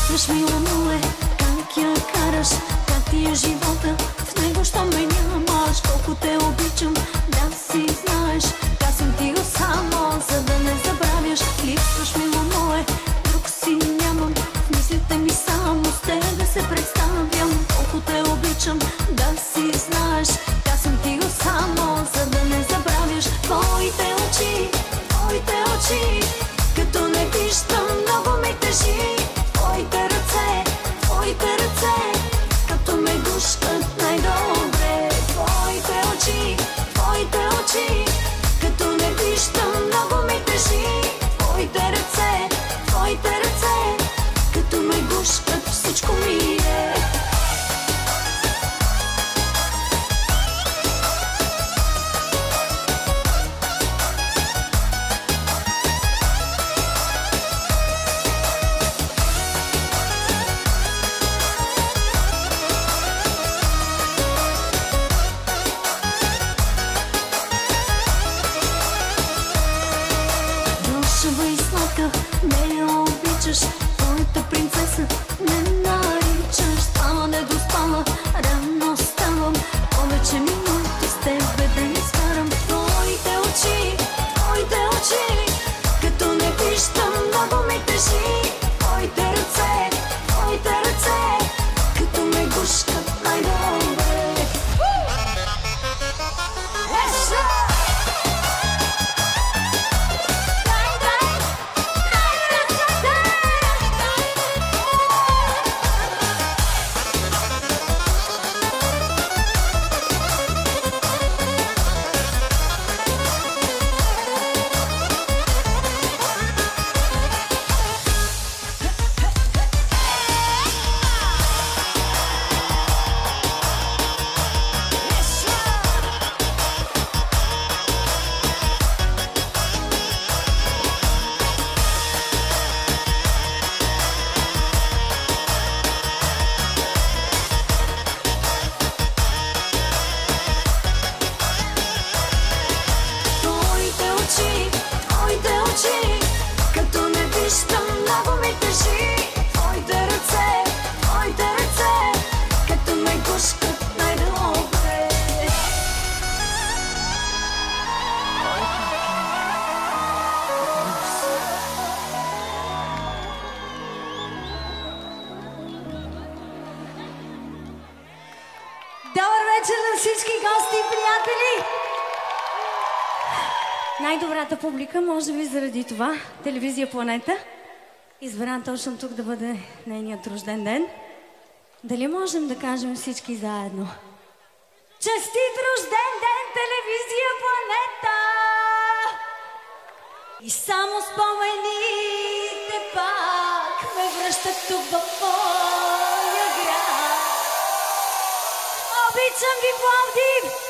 Липсваш, мила мое, как я караш, как ти е живота, в него що ме нямаш. Колко те обичам, да си знаеш, казвам ти го само, за да не забравяш. Липсваш, мила мое, друг си нямам, в мислите ми само с тебе се представям. Колко те обичам, да си знаеш, казвам ти го само, за да не забравяш. Твоите очи, като не виждам, много ме тежи. Твоите ръце, като ме гушкат най-добре. Твоите очи, като не виждам, много ме тежи. Твоите ръце, като ме гушкат, всичко ми е. Не я обичаш, твоята принцеса не наричаш. Спала, не доспала, рано ставам, повече минути с тебе да изкарам. Твоите очи, като не виждам, много ме тежи. Твоите ръце, като ме гушкат най-добре. Като не виждам, много ми тежи. Твоите ръце, като ме гушкат най-добре. Добър вечер на всички гости и приятели! Най-добрата публика, може би заради това, телевизия Планета, избран точно тук да бъде нейният рожден ден. Дали можем да кажем всички заедно? Честит рожден ден, телевизия Планета! И само спомените пак ме връщат тук в моя град. Обичам ви, Пловдив!